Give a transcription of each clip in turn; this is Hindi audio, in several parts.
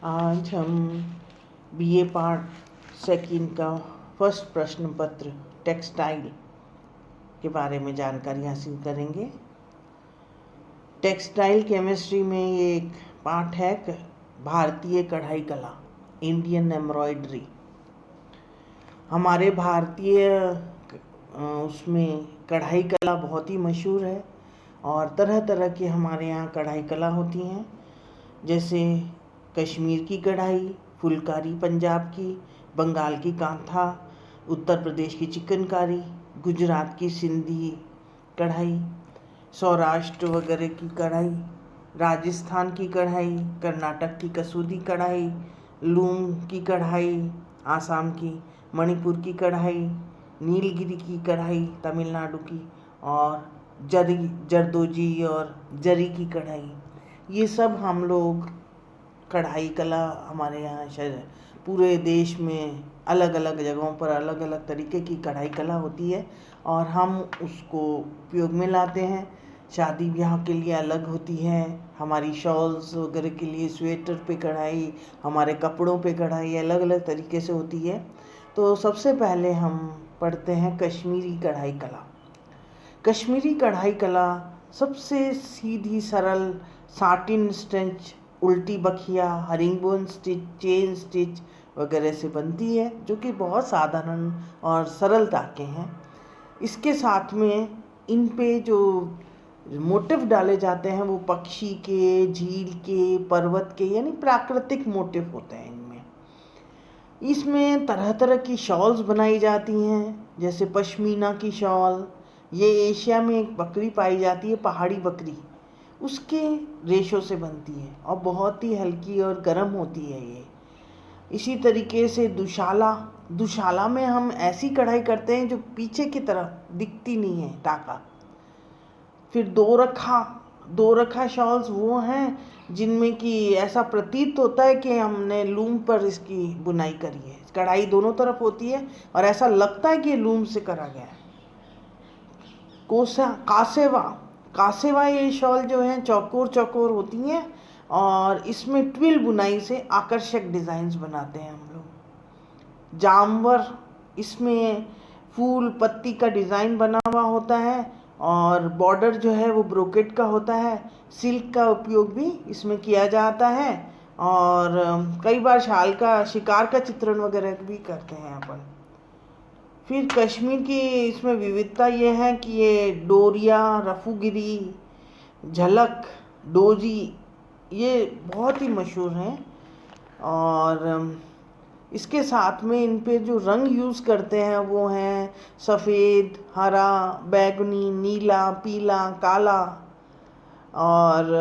आज हम बीए पार्ट सेकंड का फर्स्ट प्रश्न पत्र टेक्सटाइल के बारे में जानकारी हासिल करेंगे। टेक्सटाइल केमिस्ट्री में ये एक पाठ है भारतीय कढ़ाई कला, इंडियन एम्ब्रॉयडरी। हमारे भारतीय उसमें कढ़ाई कला बहुत ही मशहूर है और तरह तरह की हमारे यहाँ कढ़ाई कला होती हैं, जैसे कश्मीर की कढ़ाई, फुलकारी पंजाब की, बंगाल की कांथा, उत्तर प्रदेश की चिकनकारी, गुजरात की सिंधी कढ़ाई, सौराष्ट्र वगैरह की कढ़ाई, राजस्थान की कढ़ाई, कर्नाटक की कसूरी कढ़ाई, लूम की कढ़ाई, आसाम की, मणिपुर की कढ़ाई, नीलगिरी की कढ़ाई तमिलनाडु की, और जरदोजी और जरी की कढ़ाई। ये सब हम लोग कढ़ाई कला हमारे यहाँ पूरे देश में अलग अलग जगहों पर अलग अलग तरीके की कढ़ाई कला होती है और हम उसको उपयोग में लाते हैं। शादी ब्याह के लिए अलग होती है, हमारी शॉल्स वगैरह के लिए स्वेटर पे कढ़ाई, हमारे कपड़ों पे कढ़ाई अलग अलग तरीके से होती है। तो सबसे पहले हम पढ़ते हैं कश्मीरी कढ़ाई कला। कश्मीरी कढ़ाई कला सबसे सीधी सरल साटिन स्टिच, उल्टी बखिया, हरिंगबोन स्टिच, चेन स्टिच वगैरह से बनती है, जो कि बहुत साधारण और सरलता के हैं। इसके साथ में इन पे जो मोटिव डाले जाते हैं वो पक्षी के, झील के, पर्वत के, यानी प्राकृतिक मोटिव होते हैं इनमें। इसमें तरह तरह की शॉल्स बनाई जाती हैं, जैसे पश्मीना की शॉल। ये एशिया में एक बकरी पाई जाती है, पहाड़ी बकरी, उसके रेशों से बनती है और बहुत ही हल्की और गर्म होती है ये। इसी तरीके से दुशाला में हम ऐसी कढ़ाई करते हैं जो पीछे की तरफ दिखती नहीं है टाका। फिर दो रखा शॉल्स वो हैं जिनमें कि ऐसा प्रतीत होता है कि हमने लूम पर इसकी बुनाई करी है। कढ़ाई दोनों तरफ होती है और ऐसा लगता है कि ये लूम से करा गया है। कासेवा ये शॉल जो हैं चौकोर होती हैं और इसमें ट्विल बुनाई से आकर्षक डिज़ाइंस बनाते हैं हम लोग। जामवर, इसमें फूल पत्ती का डिज़ाइन बना हुआ होता है और बॉर्डर जो है वो ब्रोकेट का होता है। सिल्क का उपयोग भी इसमें किया जाता है और कई बार शाल का, शिकार का चित्रण वगैरह भी करते हैं अपन। फिर कश्मीर की इसमें विविधता ये है कि ये डोरिया, रफूगिरी, झलक, डोजी ये बहुत ही मशहूर हैं और इसके साथ में इन पे जो रंग यूज़ करते हैं वो हैं सफ़ेद, हरा, बैगनी, नीला, पीला, काला और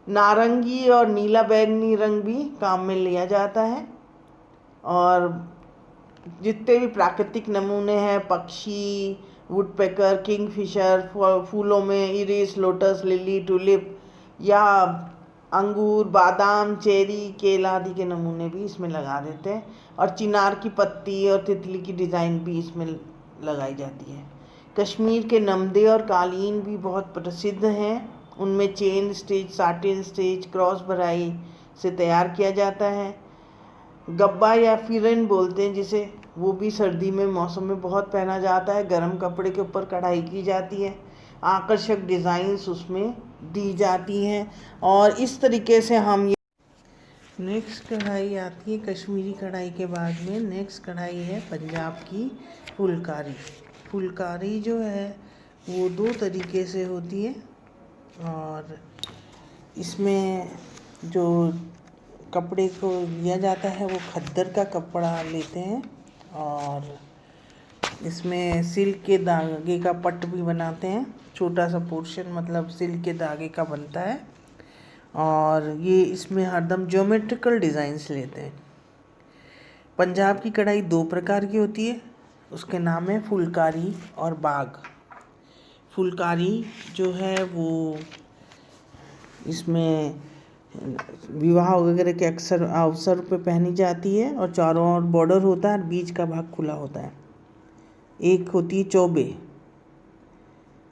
नारंगी और नीला बैगनी रंग भी काम में लिया जाता है। और जितने भी प्राकृतिक नमूने हैं, पक्षी, वुडपेकर, किंगफिशर, फूलों में इरिस, लोटस, लिली, टुलिप या अंगूर, बादाम, चेरी, केला आदि के नमूने भी इसमें लगा देते हैं और चिनार की पत्ती और तितली की डिज़ाइन भी इसमें लगाई जाती है। कश्मीर के नमदे और कालीन भी बहुत प्रसिद्ध हैं। उनमें chain stitch, satin stitch, cross भराई से तैयार किया जाता है। गब्बा या फिरन बोलते हैं जिसे, वो भी सर्दी में मौसम में बहुत पहना जाता है। गर्म कपड़े के ऊपर कढ़ाई की जाती है, आकर्षक डिज़ाइंस उसमें दी जाती हैं और इस तरीके से हम नेक्स्ट कढ़ाई आती है कश्मीरी कढ़ाई के बाद में। नेक्स्ट कढ़ाई है पंजाब की फुलकारी। फुलकारी जो है वो दो तरीके से होती है और इसमें जो कपड़े को लिया जाता है वो खद्दर का कपड़ा लेते हैं और इसमें सिल्क के धागे का पट्ट भी बनाते हैं। छोटा सा पोर्शन मतलब सिल्क के धागे का बनता है और ये इसमें हरदम ज्योमेट्रिकल डिज़ाइंस लेते हैं। पंजाब की कढ़ाई दो प्रकार की होती है, उसके नाम है फुलकारी और बाग। फुलकारी जो है वो इसमें विवाह वगैरह के अक्सर अवसर पे पहनी जाती है और चारों ओर बॉर्डर होता है और बीच का भाग खुला होता है। एक होती है चौबे,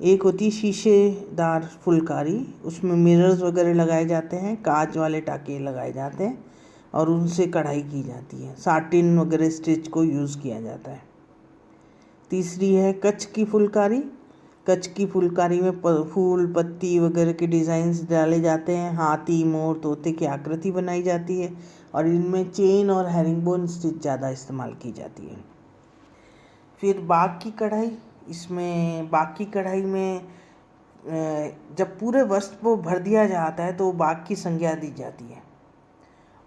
एक होती है शीशेदार फुलकारी, उसमें मिरर्स वगैरह लगाए जाते हैं, कांच वाले टाके लगाए जाते हैं और उनसे कढ़ाई की जाती है। साटिन वगैरह स्टिच को यूज़ किया जाता है। तीसरी है कच्छ की फुलकारी। कच्छ की फुलकारी में फूल पत्ती वगैरह के डिज़ाइंस डाले जाते हैं, हाथी मोर तोते की आकृति बनाई जाती है और इनमें चेन और हेरिंगबोन स्टिच ज़्यादा इस्तेमाल की जाती है। फिर बाग की कढ़ाई। इसमें बाग की कढ़ाई में जब पूरे वस्त्र को भर दिया जाता है तो बाग की संज्ञा दी जाती है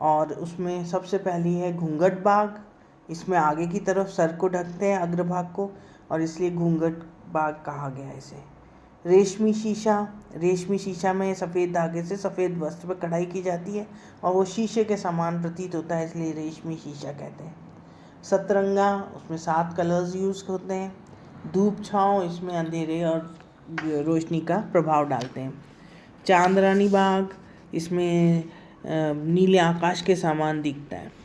और उसमें सबसे पहली है घूंघट बाग। इसमें आगे की तरफ सर को ढकते हैं, अग्रभाग को, और इसलिए घूंघट बाग कहा गया है इसे। रेशमी शीशा। रेशमी शीशा में सफ़ेद धागे से सफ़ेद वस्त्र पर कढ़ाई की जाती है और वो शीशे के समान प्रतीत होता है, इसलिए रेशमी शीशा कहते हैं। सतरंगा, उसमें 7 कलर्स यूज़ होते हैं। धूप छाँव, इसमें अंधेरे और रोशनी का प्रभाव डालते हैं। चांदरानी बाग, इसमें नीले आकाश के समान दिखता है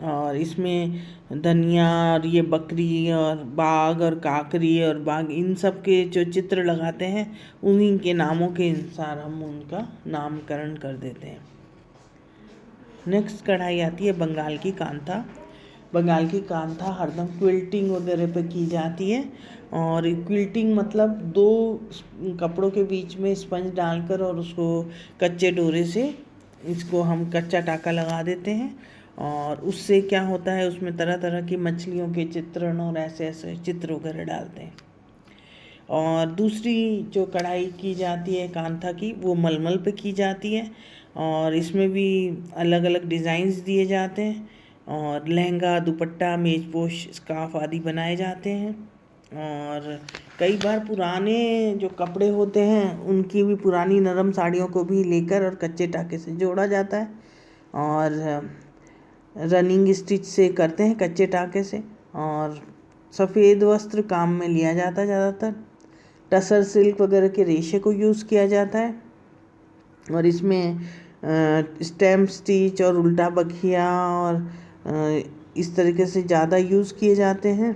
और इसमें धनिया और ये बकरी और बाघ और काकरी और बाघ, इन सब के जो चित्र लगाते हैं उन्हीं के नामों के अनुसार हम उनका नामकरण कर देते हैं। नेक्स्ट कढ़ाई आती है बंगाल की कांथा। बंगाल की कांथा हरदम क्विल्टिंग वगैरह पे की जाती है और क्विल्टिंग मतलब 2 कपड़ों के बीच में स्पंज डालकर और उसको कच्चे डोरे से इसको हम कच्चा टाका लगा देते हैं और उससे क्या होता है, उसमें तरह तरह की मछलियों के चित्रण और ऐसे ऐसे चित्र वगैरह डालते हैं। और दूसरी जो कढ़ाई की जाती है कांथा की, वो मलमल पे की जाती है और इसमें भी अलग अलग डिज़ाइंस दिए जाते हैं और लहंगा, दुपट्टा, मेजपोश, स्कार्फ आदि बनाए जाते हैं। और कई बार पुराने जो कपड़े होते हैं उनकी भी, पुरानी नरम साड़ियों को भी लेकर और कच्चे टाके से जोड़ा जाता है और रनिंग स्टिच से करते हैं कच्चे टाके से। और सफ़ेद वस्त्र काम में लिया जाता है ज़्यादातर। टसर सिल्क वगैरह के रेशे को यूज़ किया जाता है और इसमें स्टैम्प स्टिच और उल्टा बखिया और इस तरीके से ज़्यादा यूज़ किए जाते हैं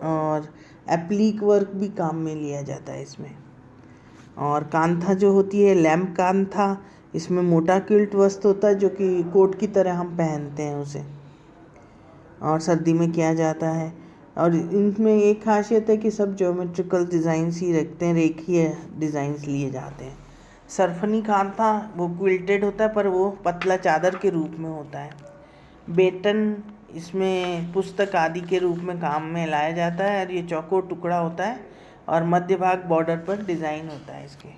और एप्लीक वर्क भी काम में लिया जाता है इसमें। और कांथा जो होती है लैम्प कांथा, इसमें मोटा क्विल्ट वस्त्र होता है जो कि कोट की तरह हम पहनते हैं उसे, और सर्दी में किया जाता है। और इनमें एक खासियत है कि सब ज्योमेट्रिकल डिज़ाइंस ही रखते हैं, रेखीय डिज़ाइंस लिए जाते हैं। सरफनी कांथा वो क्विल्टेड होता है पर वो पतला चादर के रूप में होता है। बेटन, इसमें पुस्तक आदि के रूप में काम में लाया जाता है और ये चौकोर टुकड़ा होता है और मध्य भाग बॉर्डर पर डिज़ाइन होता है इसके।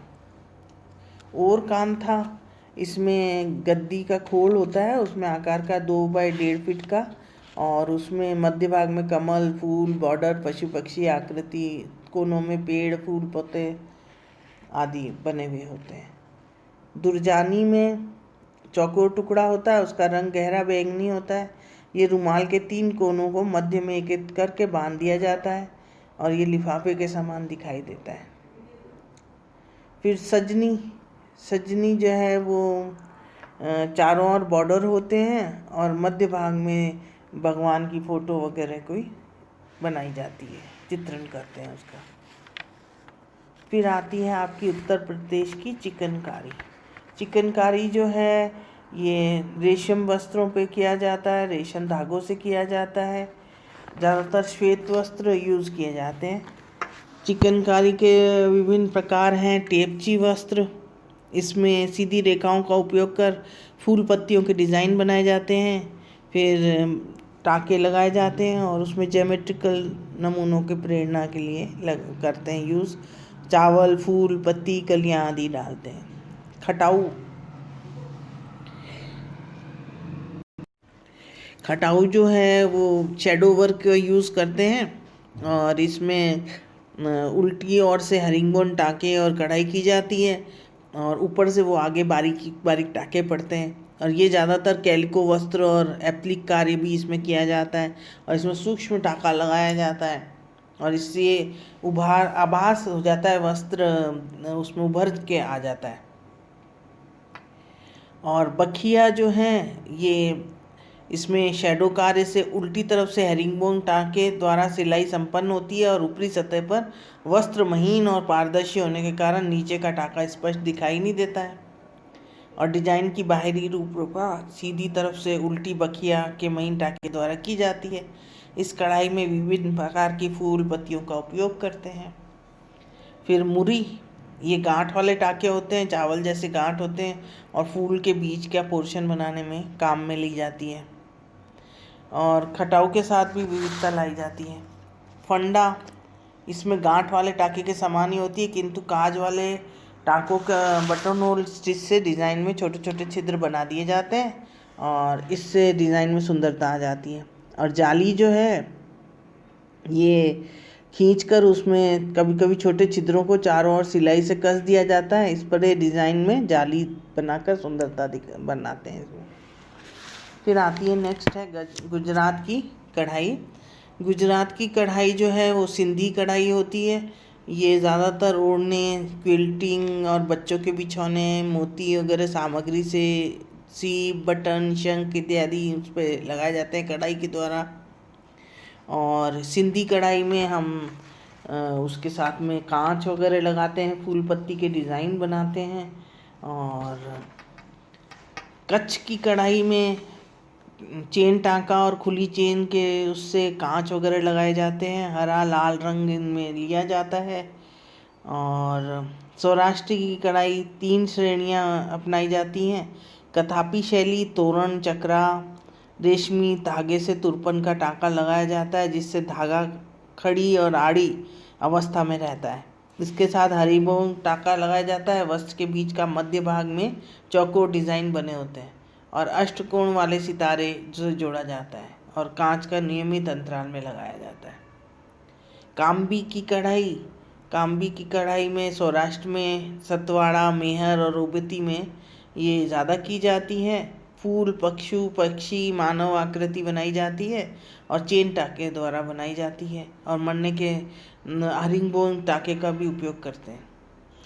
और कांथा, इसमें गद्दी का खोल होता है, उसमें आकार का 2 बाई 1.5 फीट का, और उसमें मध्य भाग में कमल, फूल, बॉर्डर, पशु पक्षी आकृति, कोनों में पेड़, फूल, पौधे आदि बने हुए होते हैं। दुर्जानी में चौकोर टुकड़ा होता है, उसका रंग गहरा बैंगनी होता है। ये रुमाल के 3 कोनों को मध्य में एक करके बांध दिया जाता है और ये लिफाफे के समान दिखाई देता है। फिर सजनी। सजनी जो है वो चारों ओर बॉर्डर होते हैं और मध्य भाग में भगवान की फ़ोटो वगैरह कोई बनाई जाती है, चित्रण करते हैं उसका। फिर आती है आपकी उत्तर प्रदेश की चिकनकारी। चिकनकारी जो है ये रेशम वस्त्रों पे किया जाता है, रेशम धागों से किया जाता है। ज़्यादातर श्वेत वस्त्र यूज़ किए जाते हैं। चिकनकारी के विभिन्न प्रकार हैं। टेपची वस्त्र, इसमें सीधी रेखाओं का उपयोग कर फूल पत्तियों के डिज़ाइन बनाए जाते हैं, फिर टाके लगाए जाते हैं और उसमें ज्योमेट्रिकल नमूनों के प्रेरणा के लिए करते हैं यूज़। चावल, फूल, पत्ती, कलियाँ आदि डालते हैं। खटाऊ। खटाऊ जो है वो शैडो वर्क यूज़ करते हैं और इसमें उल्टी ओर से हरिंगबोन टाके और कढ़ाई की जाती है और ऊपर से वो आगे बारीक बारीक टाके पड़ते हैं और ये ज़्यादातर कैलिको वस्त्र और एप्लिक कार्य भी इसमें किया जाता है और इसमें सूक्ष्म टाका लगाया जाता है और इससे आभास हो जाता है, वस्त्र उसमें उभर के आ जाता है। और बखिया जो हैं ये इसमें शैडो कार्य से उल्टी तरफ से हेरिंगबोन टाँके द्वारा सिलाई संपन्न होती है और ऊपरी सतह पर वस्त्र महीन और पारदर्शी होने के कारण नीचे का टाँका स्पष्ट दिखाई नहीं देता है। और डिजाइन की बाहरी रूपरेखा सीधी तरफ से उल्टी बखिया के महीन टाँके द्वारा की जाती है। इस कढ़ाई में विभिन्न प्रकार की फूल पत्तियों का उपयोग करते हैं। फिर मुरी, ये गांठ वाले टाँके होते हैं, चावल जैसे गांठ होते हैं और फूल के बीच का पोर्शन बनाने में काम में ली जाती है और खटाऊ के साथ भी विविधता लाई जाती है। फंडा, इसमें गांठ वाले टाँके के समान ही होती है किंतु काज वाले टाँकों का बटन होल स्टिच से डिज़ाइन में छोटे छोटे छिद्र बना दिए जाते हैं और इससे डिज़ाइन में सुंदरता आ जाती है। और जाली जो है ये खींचकर उसमें कभी कभी छोटे छिद्रों को चारों ओर सिलाई से कस दिया जाता है। इस पर ये डिज़ाइन में जाली बनाकर सुंदरता बनाते हैं इसमें। फिर आती है नेक्स्ट है गुजरात की कढ़ाई। गुजरात की कढ़ाई जो है वो सिंधी कढ़ाई होती है। ये ज़्यादातर ओढ़ने, क्विल्टिंग और बच्चों के बिछौने, मोती वगैरह सामग्री से सीप, बटन, शंख इत्यादि उस पर लगाए जाते हैं कढ़ाई के द्वारा। और सिंधी कढ़ाई में हम उसके साथ में कांच वगैरह लगाते हैं, फूल पत्ती के डिज़ाइन बनाते हैं। और कच्छ की कढ़ाई में चेन टाँका और खुली चेन के उससे कांच वगैरह लगाए जाते हैं। हरा लाल रंग इनमें लिया जाता है। और सौराष्ट्र की कढ़ाई 3 श्रेणियां अपनाई जाती हैं। कथापी शैली, तोरण, चक्रा, रेशमी धागे से तुरपन का टाँका लगाया जाता है जिससे धागा खड़ी और आड़ी अवस्था में रहता है। इसके साथ हरिबोन टाँका लगाया जाता है। वस्त्र के बीच का मध्य भाग में चौकोर डिज़ाइन बने होते हैं और अष्टकोण वाले सितारे से जोड़ा जाता है और कांच का नियमित अंतराल में लगाया जाता है। काम्बी की कढ़ाई में सौराष्ट्र में सतवाड़ा, मेहर और ओबती में ये ज़्यादा की जाती है। फूल, पक्षी, मानव आकृति बनाई जाती है और चेन टाँके द्वारा बनाई जाती है और मरने के हरिंगबोन टाँके का भी उपयोग करते हैं।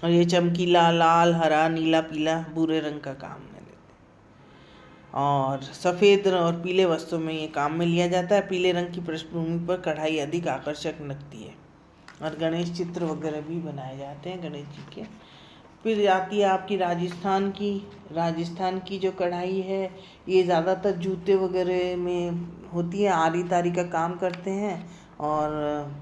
और ये चमकीला लाल, हरा, नीला, पीला, भूरे रंग का काम में लेते हैं। और सफ़ेद और पीले वस्त्रों में ये काम में लिया जाता है। पीले रंग की पृष्ठभूमि पर कढ़ाई अधिक आकर्षक लगती है और गणेश चित्र वगैरह भी बनाए जाते हैं गणेश जी के। फिर आती है आपकी राजस्थान की जो कढ़ाई है ये ज़्यादातर जूते वगैरह में होती है। आरी तारी का काम करते हैं और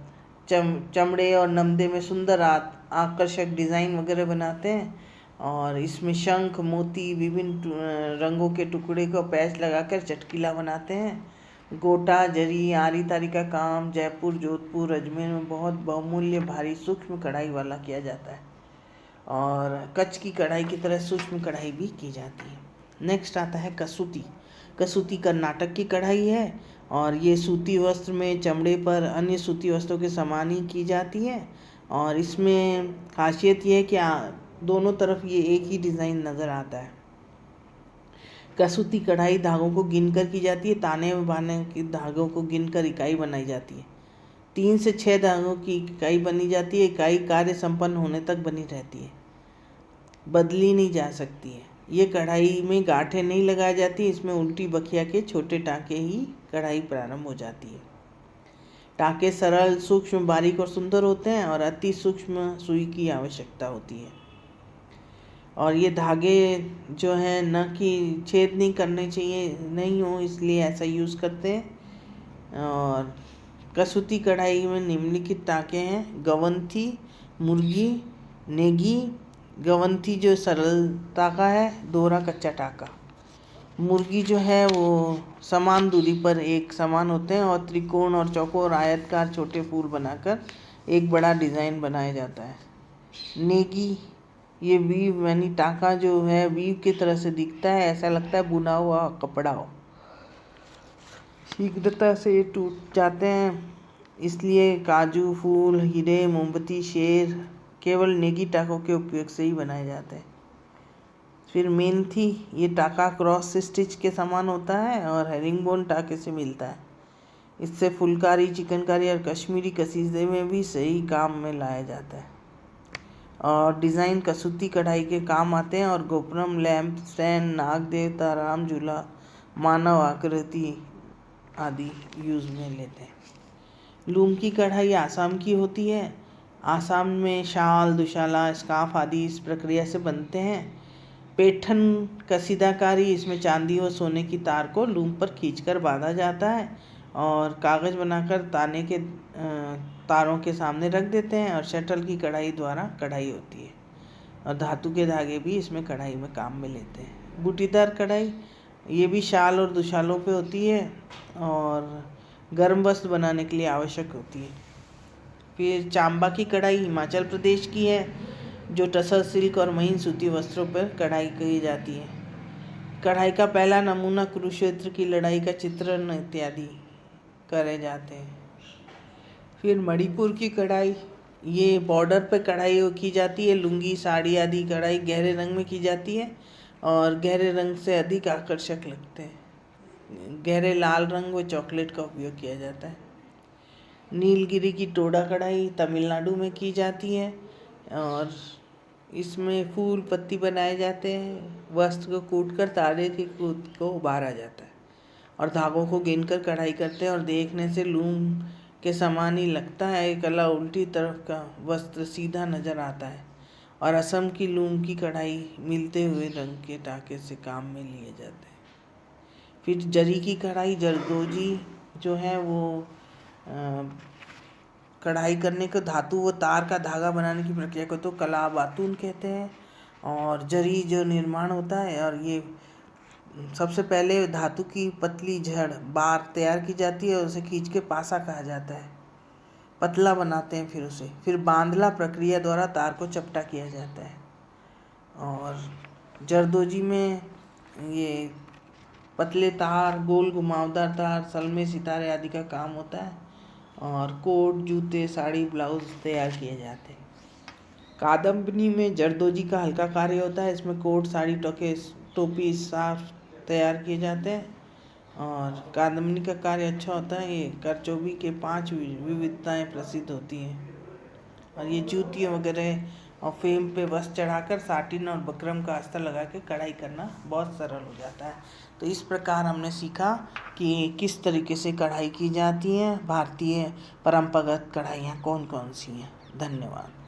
चमड़े और नमदे में सुंदर आकर्षक डिज़ाइन वगैरह बनाते हैं। और इसमें शंख, मोती, विभिन्न रंगों के टुकड़े को पैच लगाकर चटकीला बनाते हैं। गोटा, जरी, आरी तारी का काम जयपुर, जोधपुर, अजमेर में बहुत बहुमूल्य भारी सूक्ष्म कढ़ाई वाला किया जाता है और कच्छ की कढ़ाई की तरह सूक्ष्म कढ़ाई भी की जाती है। नेक्स्ट आता है कसूती कर्नाटक की कढ़ाई है और ये सूती वस्त्र में चमड़े पर अन्य सूती वस्त्रों के समान ही की जाती है। और इसमें खासियत ये है कि दोनों तरफ ये एक ही डिज़ाइन नज़र आता है। कसूती कढ़ाई धागों को गिनकर की जाती है। ताने में बांधने के धागों को गिनकर इकाई बनाई जाती है। 3 से 6 धागों की इकाई बनी जाती है। इकाई कार्य संपन्न होने तक बनी रहती है, बदली नहीं जा सकती है। ये कढ़ाई में गांठें नहीं लगाई जाती। इसमें उल्टी बखिया के छोटे टाँके ही कढ़ाई प्रारंभ हो जाती है। टाँके सरल, सूक्ष्म, बारीक और सुंदर होते हैं और अति सूक्ष्म सुई की आवश्यकता होती है। और ये धागे जो हैं न कि छेद नहीं करने चाहिए, नहीं हो, इसलिए ऐसा यूज़ करते हैं। और कसूती कढ़ाई में निम्नलिखित टाँके हैं: गवंथी, मुर्गी, नेगी। गवंथी जो सरल टाँका है, दोहरा कच्चा टाँका। मुर्गी जो है वो समान दूरी पर एक समान होते हैं और त्रिकोण और चौकोर आयतकार छोटे फूल बनाकर एक बड़ा डिज़ाइन बनाया जाता है। नेगी, ये वीव यानी टाँका जो है वीव की तरह से दिखता है, ऐसा लगता है बुना हुआ कपड़ा हो। शीघ्रता से टूट जाते हैं, इसलिए काजू, फूल, हीरे, मोमबत्ती, शेर केवल नेगी टाँकों के उपयोग से ही बनाए जाते हैं। फिर मेंथी, ये टाँका क्रॉस स्टिच के समान होता है और हेरिंगबोन टाँके से मिलता है। इससे फुलकारी, चिकनकारी और कश्मीरी कसीदे में भी सही काम में लाया जाता है। और डिज़ाइन कसूती कढ़ाई के काम आते हैं और गोपुरम, लैंप स्टैंड, नाग देवता, राम झूला, मानव आकृति आदि यूज़ में लेते हैं। लूम की कढ़ाई आसाम की होती है। आसाम में शाल, दुशाला, स्कार्फ आदि इस प्रक्रिया से बनते हैं। पैठन कसीदाकारी, इसमें चांदी व सोने की तार को लूम पर खींचकर बांधा जाता है और कागज़ बनाकर ताने के तारों के सामने रख देते हैं और शटल की कढ़ाई द्वारा कढ़ाई होती है और धातु के धागे भी इसमें कढ़ाई में काम में लेते हैं। बूटीदार कढ़ाई, ये भी शाल और दुशालों पे होती है और गर्म वस्त्र बनाने के लिए आवश्यक होती है। फिर चांबा की कढ़ाई हिमाचल प्रदेश की है, जो टसर सिल्क और महीन सूती वस्त्रों पर कढ़ाई की जाती है। कढ़ाई का पहला नमूना कुरुक्षेत्र की लड़ाई का चित्रण इत्यादि करे जाते हैं। फिर मणिपुर की कढ़ाई, ये बॉर्डर पे कढ़ाई की जाती है। लुंगी, साड़ी आदि कढ़ाई गहरे रंग में की जाती है और गहरे रंग से अधिक आकर्षक लगते हैं। गहरे लाल रंग व चॉकलेट का उपयोग किया जाता है। नीलगिरी की टोडा कढ़ाई तमिलनाडु में की जाती है और इसमें फूल पत्ती बनाए जाते हैं। वस्त्र को कूटकर तारे के कूद को उभारा जाता है और धागों को गिनकर कढ़ाई करते हैं और देखने से लूम के समान ही लगता है। कला उल्टी तरफ का वस्त्र सीधा नजर आता है और असम की लूम की कढ़ाई मिलते हुए रंग के टाके से काम में लिए जाते हैं। फिर जरी की कढ़ाई, जरदोजी जो है वो कढ़ाई करने को धातु व तार का धागा बनाने की प्रक्रिया को तो कला बातून कहते हैं। और जरी जो निर्माण होता है, और ये सबसे पहले धातु की पतली जड़ बार तैयार की जाती है और उसे खींच के पासा कहा जाता है। पतला बनाते हैं फिर बांधला प्रक्रिया द्वारा तार को चपटा किया जाता है। और जरदोजी में ये पतले तार, गोल घुमावदार तार, सलमे, सितारे आदि का काम होता है और कोट, जूते, साड़ी, ब्लाउज तैयार किए जाते हैं। कादम्बनी में जरदोजी का हल्का कार्य होता है। इसमें कोट, साड़ी, टोपी, साफ तैयार किए जाते हैं और कादम्बनी का कार्य अच्छा होता है। ये करचोबी के 5 विविधताएं प्रसिद्ध होती हैं और ये जूती वगैरह और फ्रेम पे वस्त्र चढ़ाकर साटिन और बकरम का अस्तर लगा के कढ़ाई करना बहुत सरल हो जाता है। तो इस प्रकार हमने सीखा कि किस तरीके से कढ़ाई की जाती है। भारतीय परंपरागत कढ़ाइयाँ कौन कौन सी हैं। धन्यवाद।